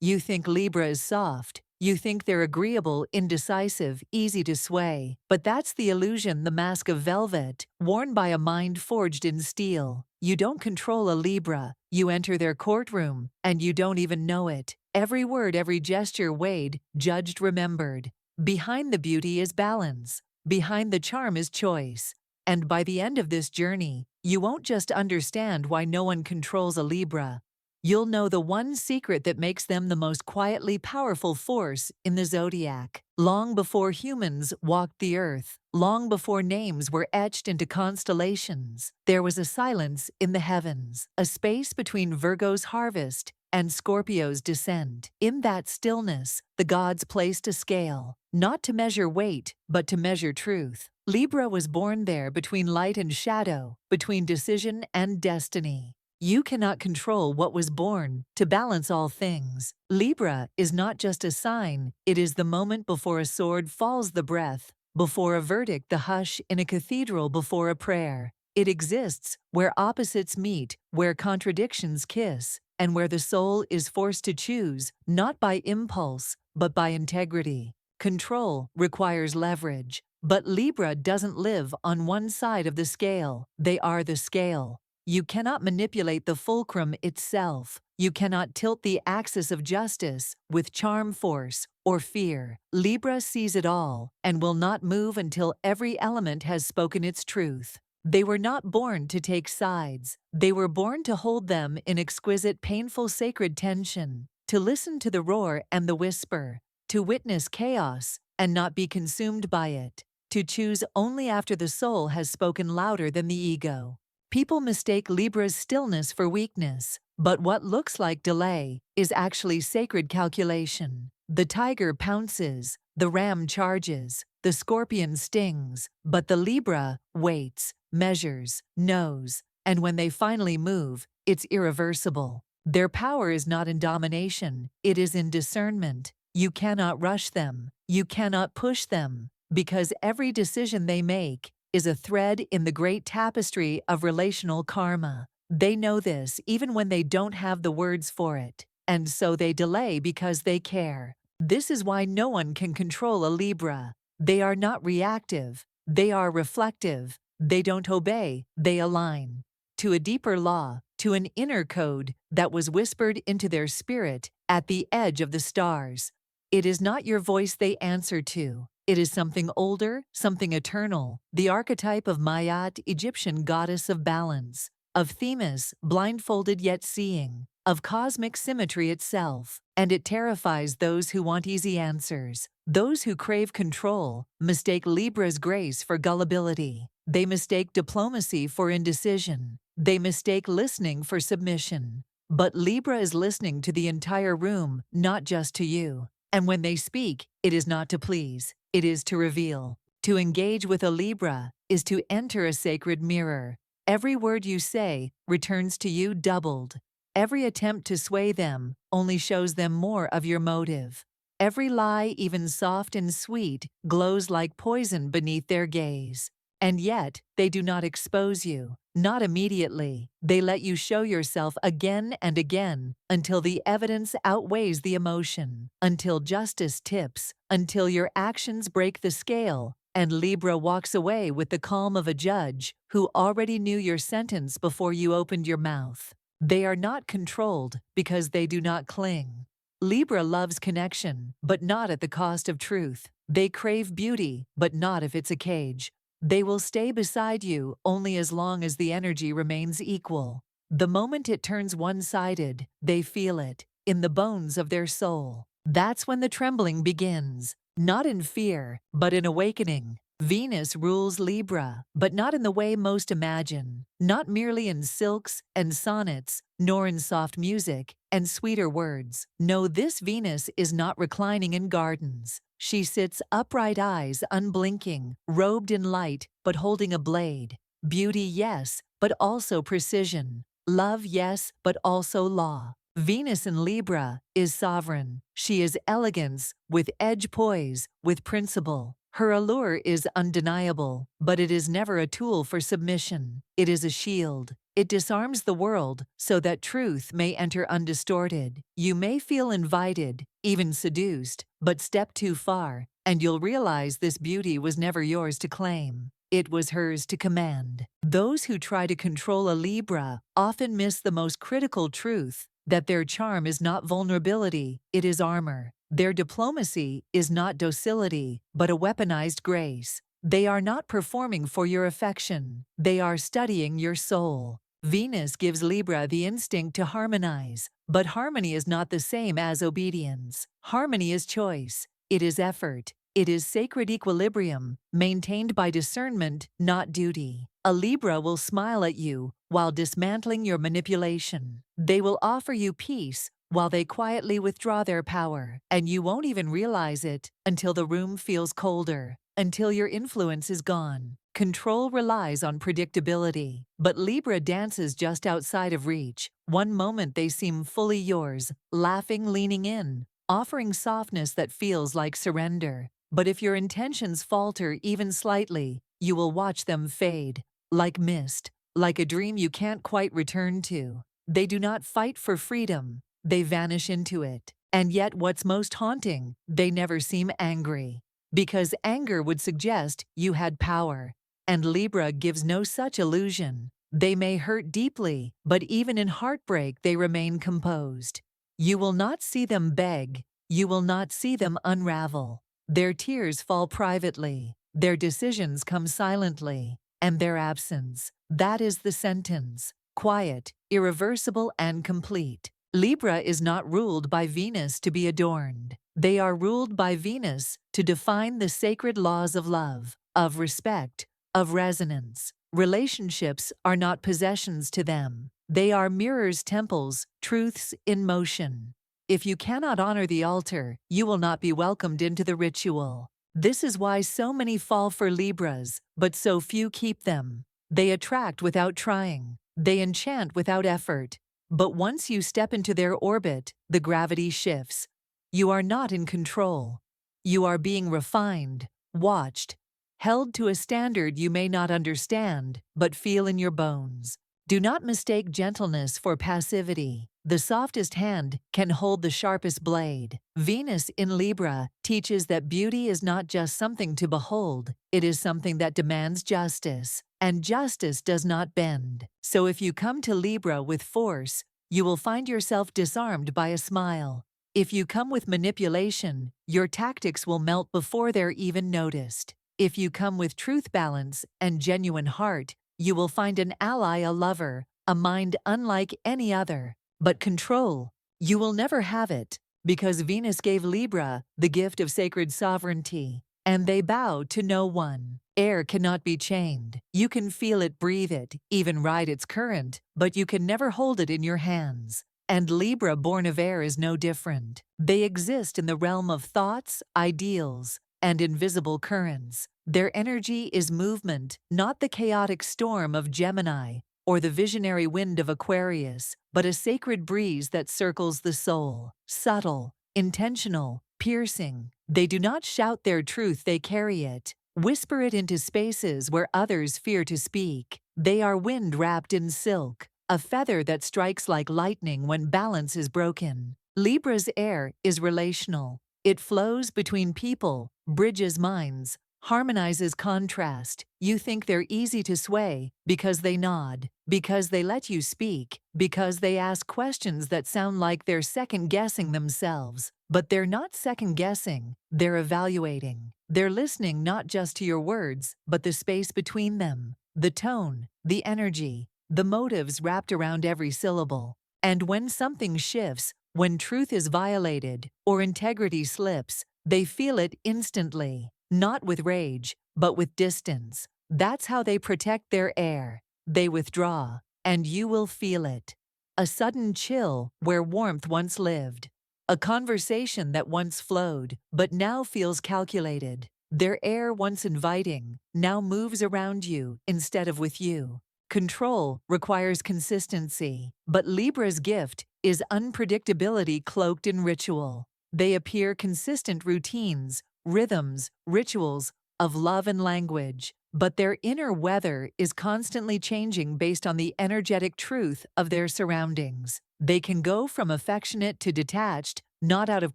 You think Libra is soft. You think they're agreeable, indecisive, easy to sway. But that's the illusion, the mask of velvet, worn by a mind forged in steel. You don't control a Libra. You enter their courtroom, and you don't even know it. Every word, every gesture weighed, judged, remembered. Behind the beauty is balance. Behind the charm is choice. And by the end of this journey, you won't just understand why no one controls a Libra. You'll know the one secret that makes them the most quietly powerful force in the Zodiac. Long before humans walked the earth, long before names were etched into constellations, there was a silence in the heavens, a space between Virgo's harvest and Scorpio's descent. In that stillness, the gods placed a scale, not to measure weight, but to measure truth. Libra was born there, between light and shadow, between decision and destiny. You cannot control what was born to balance all things. Libra is not just a sign, it is the moment before a sword falls, the breath before a verdict, the hush in a cathedral before a prayer. It exists where opposites meet, where contradictions kiss, and where the soul is forced to choose, not by impulse, but by integrity. Control requires leverage, but Libra doesn't live on one side of the scale. They are the scale. You cannot manipulate the fulcrum itself. You cannot tilt the axis of justice with charm, force, or fear. Libra sees it all and will not move until every element has spoken its truth. They were not born to take sides. They were born to hold them in exquisite, painful, sacred tension, to listen to the roar and the whisper, to witness chaos and not be consumed by it, to choose only after the soul has spoken louder than the ego. People mistake Libra's stillness for weakness, but what looks like delay is actually sacred calculation. The tiger pounces, the ram charges, the scorpion stings, but the Libra waits, measures, knows, and when they finally move, it's irreversible. Their power is not in domination, it is in discernment. You cannot rush them, you cannot push them, because every decision they make is a thread in the great tapestry of relational karma. They know this even when they don't have the words for it, and so they delay because they care. This is why no one can control a Libra. They are not reactive, they are reflective. They don't obey, they align to a deeper law, to an inner code that was whispered into their spirit at the edge of the stars. It is not your voice they answer to. It is something older, something eternal, the archetype of Mayat, Egyptian goddess of balance, of Themis, blindfolded yet seeing, of cosmic symmetry itself. And it terrifies those who want easy answers. Those who crave control mistake Libra's grace for gullibility. They mistake diplomacy for indecision. They mistake listening for submission. But Libra is listening to the entire room, not just to you. And when they speak, it is not to please. It is to reveal. To engage with a Libra is to enter a sacred mirror. Every word you say returns to you doubled. Every attempt to sway them only shows them more of your motive. Every lie, even soft and sweet, glows like poison beneath their gaze. And yet, they do not expose you. Not immediately. They let you show yourself again and again until the evidence outweighs the emotion, until justice tips, until your actions break the scale, and Libra walks away with the calm of a judge who already knew your sentence before you opened your mouth. They are not controlled because they do not cling. Libra loves connection, but not at the cost of truth. They crave beauty, but not if it's a cage. They will stay beside you only as long as the energy remains equal. The moment it turns one-sided, they feel it, in the bones of their soul. That's when the trembling begins, not in fear, but in awakening. Venus rules Libra, but not in the way most imagine, not merely in silks and sonnets, nor in soft music and sweeter words. No, this Venus is not reclining in gardens. She sits upright, eyes unblinking, robed in light, but holding a blade. Beauty, yes, but also precision. Love, yes, but also law. Venus in Libra is sovereign. She is elegance, with edge, poise, with principle. Her allure is undeniable, but it is never a tool for submission. It is a shield. It disarms the world so that truth may enter undistorted. You may feel invited, even seduced, but step too far, and you'll realize this beauty was never yours to claim. It was hers to command. Those who try to control a Libra often miss the most critical truth, that their charm is not vulnerability, it is armor. Their diplomacy is not docility, but a weaponized grace. They are not performing for your affection. They are studying your soul. Venus gives Libra the instinct to harmonize, but harmony is not the same as obedience. Harmony is choice. It is effort. It is sacred equilibrium, maintained by discernment, not duty. A Libra will smile at you while dismantling your manipulation. They will offer you peace while they quietly withdraw their power, and you won't even realize it until the room feels colder, until your influence is gone. Control relies on predictability, but Libra dances just outside of reach. One moment they seem fully yours, laughing, leaning in, offering softness that feels like surrender. But if your intentions falter even slightly, you will watch them fade, like mist, like a dream you can't quite return to. They do not fight for freedom, they vanish into it. And yet what's most haunting, they never seem angry. Because anger would suggest you had power, and Libra gives no such illusion. They may hurt deeply, but even in heartbreak they remain composed. You will not see them beg, you will not see them unravel. Their tears fall privately, their decisions come silently, and their absence, that is the sentence, quiet, irreversible, and complete. Libra is not ruled by Venus to be adorned. They are ruled by Venus to define the sacred laws of love, of respect, of resonance. Relationships are not possessions to them. They are mirrors, temples, truths in motion. If you cannot honor the altar, you will not be welcomed into the ritual. This is why so many fall for Libras, but so few keep them. They attract without trying. They enchant without effort. But once you step into their orbit, the gravity shifts. You are not in control. You are being refined, watched, held to a standard you may not understand, but feel in your bones. Do not mistake gentleness for passivity. The softest hand can hold the sharpest blade. Venus in Libra teaches that beauty is not just something to behold, it is something that demands justice. And justice does not bend. So if you come to Libra with force, you will find yourself disarmed by a smile. If you come with manipulation, your tactics will melt before they're even noticed. If you come with truth, balance, and genuine heart, you will find an ally, a lover, a mind unlike any other. But control, you will never have it, because Venus gave Libra the gift of sacred sovereignty, and they bow to no one. Air cannot be chained. You can feel it, breathe it, even ride its current, but you can never hold it in your hands. And Libra, born of air, is no different. They exist in the realm of thoughts, ideals, and invisible currents. Their energy is movement, not the chaotic storm of Gemini or the visionary wind of Aquarius, but a sacred breeze that circles the soul. Subtle, intentional, piercing. They do not shout their truth, they carry it. Whisper it into spaces where others fear to speak. They are wind wrapped in silk, a feather that strikes like lightning when balance is broken. Libra's air is relational. It flows between people, bridges minds, harmonizes contrast. You think they're easy to sway because they nod, because they let you speak, because they ask questions that sound like they're second-guessing themselves. But they're not second-guessing, they're evaluating. They're listening not just to your words, but the space between them, the tone, the energy, the motives wrapped around every syllable. And when something shifts, when truth is violated or integrity slips, they feel it instantly, not with rage, but with distance. That's how they protect their air. They withdraw, and you will feel it. A sudden chill where warmth once lived. A conversation that once flowed, but now feels calculated. Their air, once inviting, now moves around you instead of with you. Control requires consistency, but Libra's gift is unpredictability cloaked in ritual. They appear consistent routines, rhythms, rituals of love and language. but their inner weather is constantly changing based on the energetic truth of their surroundings. They can go from affectionate to detached, not out of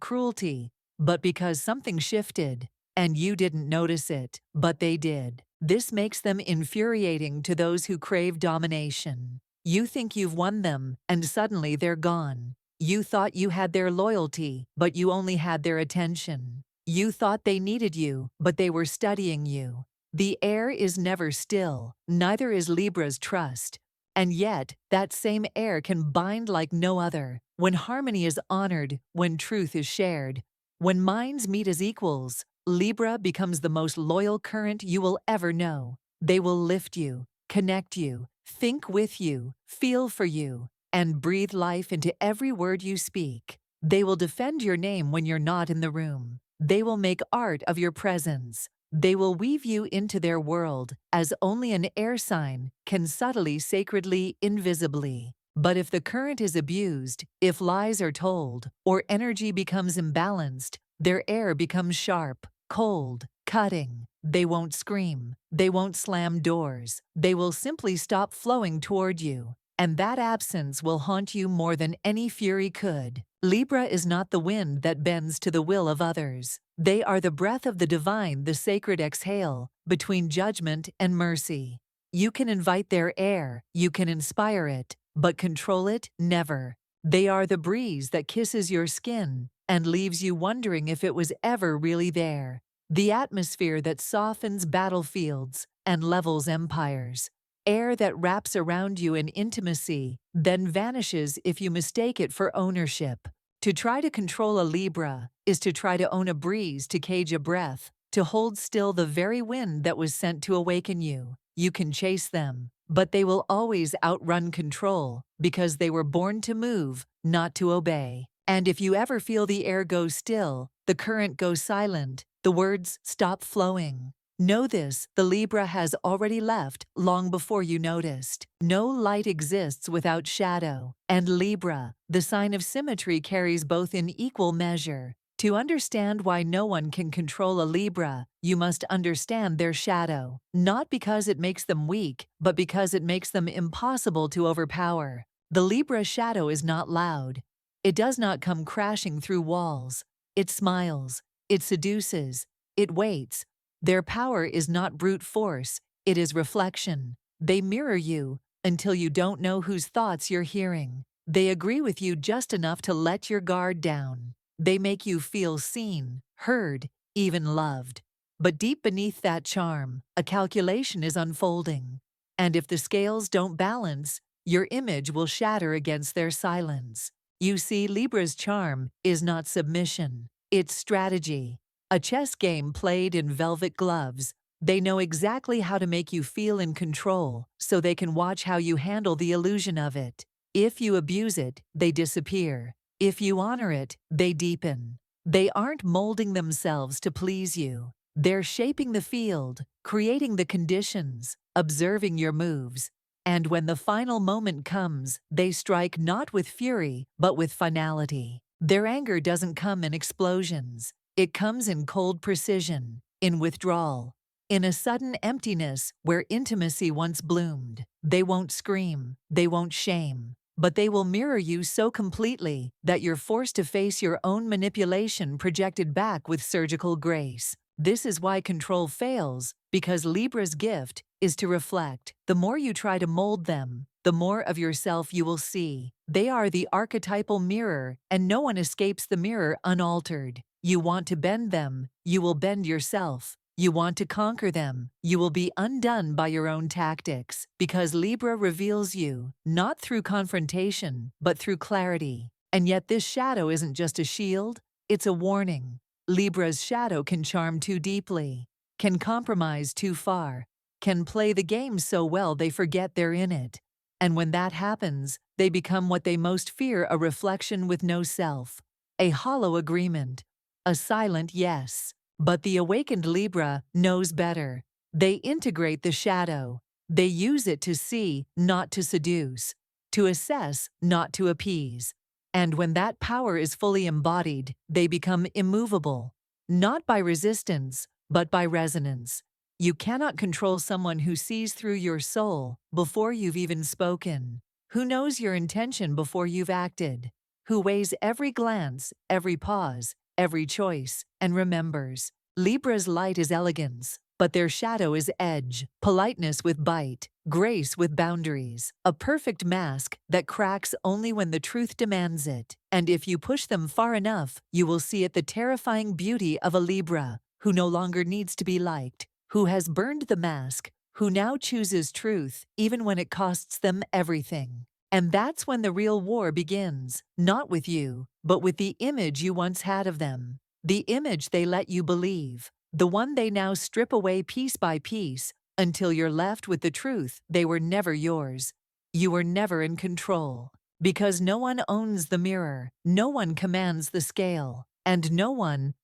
cruelty, but because something shifted, and you didn't notice it, but they did. This makes them infuriating to those who crave domination. You think you've won them, and suddenly they're gone. You thought you had their loyalty, but you only had their attention. You thought they needed you, but they were studying you. The air is never still, neither is Libra's trust. And yet, that same air can bind like no other, when harmony is honored, when truth is shared. When minds meet as equals, Libra becomes the most loyal current you will ever know. They will lift you, connect you, think with you, feel for you, and breathe life into every word you speak. They will defend your name when you're not in the room. They will make art of your presence. They will weave you into their world, as only an air sign can subtly, sacredly, invisibly. But if the current is abused, if lies are told, or energy becomes imbalanced, their air becomes sharp, cold, cutting. They won't scream. They won't slam doors. They will simply stop flowing toward you. And that absence will haunt you more than any fury could. Libra is not the wind that bends to the will of others. They are the breath of the divine, the sacred exhale, between judgment and mercy. You can invite their air, you can inspire it, but control it, never. They are the breeze that kisses your skin and leaves you wondering if it was ever really there. The atmosphere that softens battlefields and levels empires. Air that wraps around you in intimacy, then vanishes if you mistake it for ownership. To try to control a Libra is to try to own a breeze, to cage a breath, to hold still the very wind that was sent to awaken you. You can chase them, but they will always outrun control, because they were born to move, not to obey. And if you ever feel the air go still, the current goes silent, the words stop flowing, know this: the Libra has already left long before you noticed. No light exists without shadow, and Libra, the sign of symmetry, carries both in equal measure. To understand why no one can control a Libra, you must understand their shadow, not because it makes them weak, but because it makes them impossible to overpower. The Libra shadow is not loud. It does not come crashing through walls. It smiles. It seduces. It waits. Their power is not brute force, it is reflection. They mirror you until you don't know whose thoughts you're hearing. They agree with you just enough to let your guard down. They make you feel seen, heard, even loved. But deep beneath that charm, a calculation is unfolding. And if the scales don't balance, your image will shatter against their silence. You see, Libra's charm is not submission, it's strategy. A chess game played in velvet gloves. They know exactly how to make you feel in control, so they can watch how you handle the illusion of it. If you abuse it, they disappear. If you honor it, they deepen. They aren't molding themselves to please you. They're shaping the field, creating the conditions, observing your moves. And when the final moment comes, they strike not with fury, but with finality. Their anger doesn't come in explosions. It comes in cold precision, in withdrawal, in a sudden emptiness where intimacy once bloomed. They won't scream, they won't shame, but they will mirror you so completely that you're forced to face your own manipulation projected back with surgical grace. This is why control fails, because Libra's gift is to reflect. The more you try to mold them, the more of yourself you will see. They are the archetypal mirror, and no one escapes the mirror unaltered. You want to bend them, you will bend yourself. You want to conquer them, you will be undone by your own tactics, because Libra reveals you, not through confrontation, but through clarity. And yet this shadow isn't just a shield, it's a warning. Libra's shadow can charm too deeply, can compromise too far, can play the game so well they forget they're in it. And when that happens, they become what they most fear: a reflection with no self, a hollow agreement, a silent yes. But the awakened Libra knows better. They integrate the shadow. They use it to see, not to seduce, to assess, not to appease. And when that power is fully embodied, they become immovable, not by resistance, but by resonance. You cannot control someone who sees through your soul before you've even spoken, who knows your intention before you've acted, who weighs every glance, every pause, every choice, and remembers. Libra's light is elegance, but their shadow is edge, politeness with bite, grace with boundaries, a perfect mask that cracks only when the truth demands it. And if you push them far enough, you will see it, the terrifying beauty of a Libra, who no longer needs to be liked, who has burned the mask, who now chooses truth, even when it costs them everything. And that's when the real war begins, not with you, but with the image you once had of them, the image they let you believe, the one they now strip away piece by piece, until you're left with the truth: they were never yours. You were never in control. Because no one owns the mirror, no one commands the scale, and no one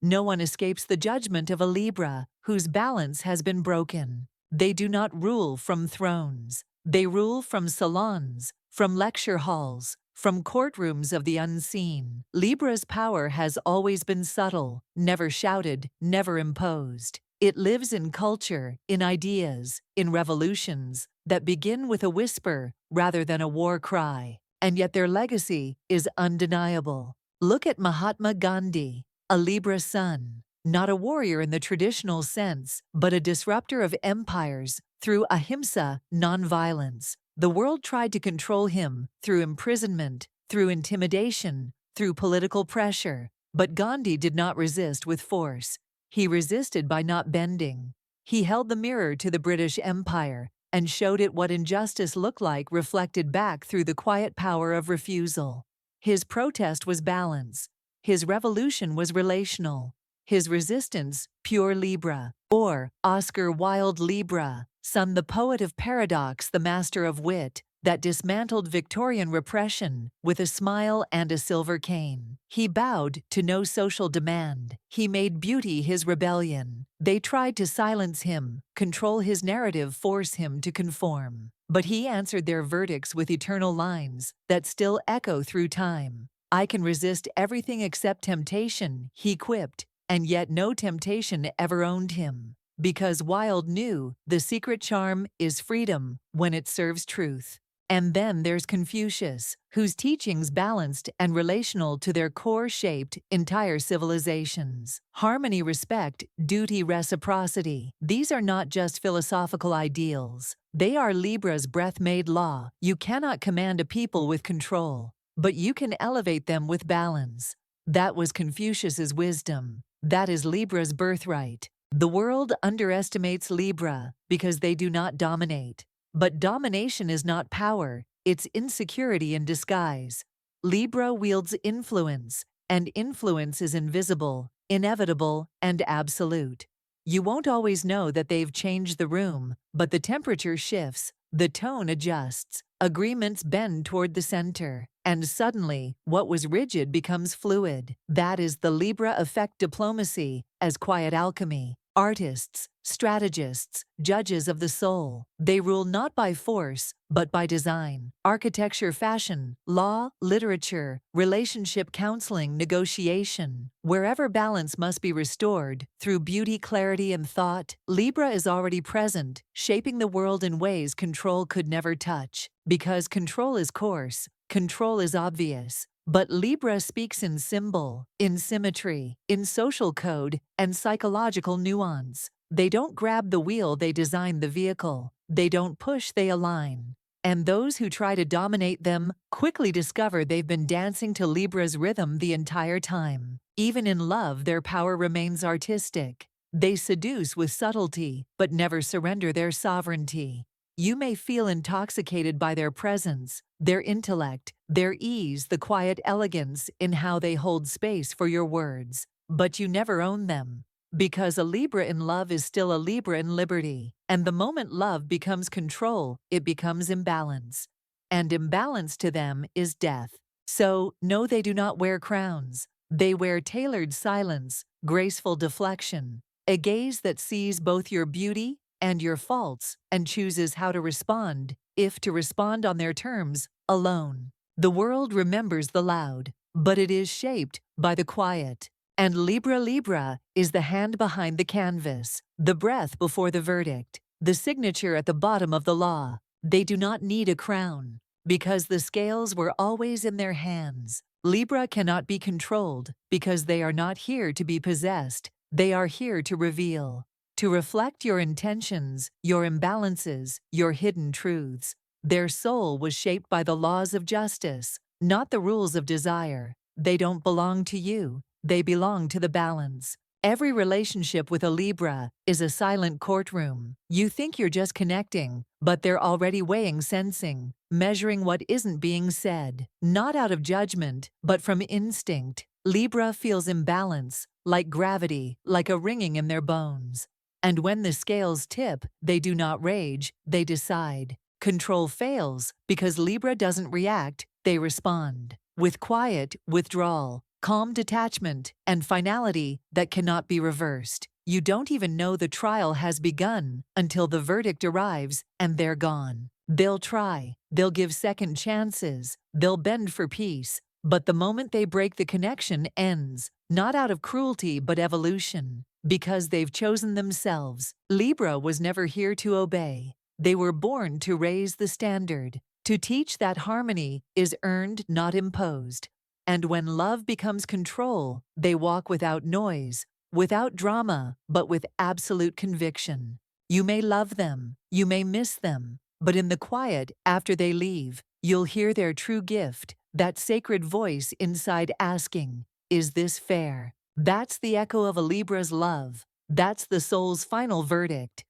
escapes the judgment of a Libra whose balance has been broken. They do not rule from thrones. They rule from salons, from lecture halls, from courtrooms of the unseen. Libra's power has always been subtle, never shouted, never imposed. It lives in culture, in ideas, in revolutions that begin with a whisper rather than a war cry. And yet their legacy is undeniable. Look at Mahatma Gandhi, a Libra sun, not a warrior in the traditional sense, but a disruptor of empires through ahimsa, nonviolence. The world tried to control him through imprisonment, through intimidation, through political pressure. But Gandhi did not resist with force. He resisted by not bending. He held the mirror to the British Empire and showed it what injustice looked like, reflected back through the quiet power of refusal. His protest was balance. His revolution was relational. His resistance, pure Libra. Or Oscar Wilde Libra, son, the poet of paradox, the master of wit, that dismantled Victorian repression with a smile and a silver cane. He bowed to no social demand. He made beauty his rebellion. They tried to silence him, control his narrative, force him to conform. But he answered their verdicts with eternal lines that still echo through time. I can resist everything except temptation, he quipped, and yet no temptation ever owned him. Because Wilde knew the secret charm is freedom when it serves truth. And then there's Confucius, whose teachings, balanced and relational to their core, shaped entire civilizations. Harmony, respect, duty, reciprocity. These are not just philosophical ideals. They are Libra's breath-made law. You cannot command a people with control, but you can elevate them with balance. That was Confucius's wisdom. That is Libra's birthright. The world underestimates Libra because they do not dominate. But domination is not power, it's insecurity in disguise. Libra wields influence, and influence is invisible, inevitable, and absolute. You won't always know that they've changed the room, but the temperature shifts, the tone adjusts, agreements bend toward the center, and suddenly, what was rigid becomes fluid. That is the Libra effect: diplomacy as quiet alchemy. Artists, strategists, judges of the soul. They rule not by force, but by design. Architecture, fashion, law, literature, relationship, counseling, negotiation. Wherever balance must be restored, through beauty, clarity, and thought, Libra is already present, shaping the world in ways control could never touch. Because control is coarse, control is obvious. But Libra speaks in symbol, in symmetry, in social code, and psychological nuance. They don't grab the wheel, they design the vehicle. They don't push, they align. And those who try to dominate them quickly discover they've been dancing to Libra's rhythm the entire time. Even in love, their power remains artistic. They seduce with subtlety, but never surrender their sovereignty. You may feel intoxicated by their presence, their intellect, their ease, the quiet elegance in how they hold space for your words, but you never own them. Because a Libra in love is still a Libra in liberty, and the moment love becomes control, it becomes imbalance. And imbalance to them is death. So, no, they do not wear crowns. They wear tailored silence, graceful deflection, a gaze that sees both your beauty and your faults, and chooses how to respond, if to respond on their terms, alone. The world remembers the loud, but it is shaped by the quiet. And Libra is the hand behind the canvas, the breath before the verdict, the signature at the bottom of the law. They do not need a crown, because the scales were always in their hands. Libra cannot be controlled, because they are not here to be possessed. They are here to reveal, to reflect your intentions, your imbalances, your hidden truths. Their soul was shaped by the laws of justice, not the rules of desire. They don't belong to you. They belong to the balance. Every relationship with a Libra is a silent courtroom. You think you're just connecting, but they're already weighing, sensing, measuring what isn't being said. Not out of judgment, but from instinct. Libra feels imbalance, like gravity, like a ringing in their bones. And when the scales tip, they do not rage, they decide. Control fails because Libra doesn't react, they respond. With quiet withdrawal, calm detachment, and finality that cannot be reversed. You don't even know the trial has begun until the verdict arrives and they're gone. They'll try, they'll give second chances, they'll bend for peace, but the moment they break, the connection ends, not out of cruelty but evolution, because they've chosen themselves. Libra was never here to obey. They were born to raise the standard, to teach that harmony is earned, not imposed. And when love becomes control, they walk without noise, without drama, but with absolute conviction. You may love them, you may miss them, but in the quiet after they leave, you'll hear their true gift, that sacred voice inside asking, "Is this fair?" That's the echo of a Libra's love. That's the soul's final verdict.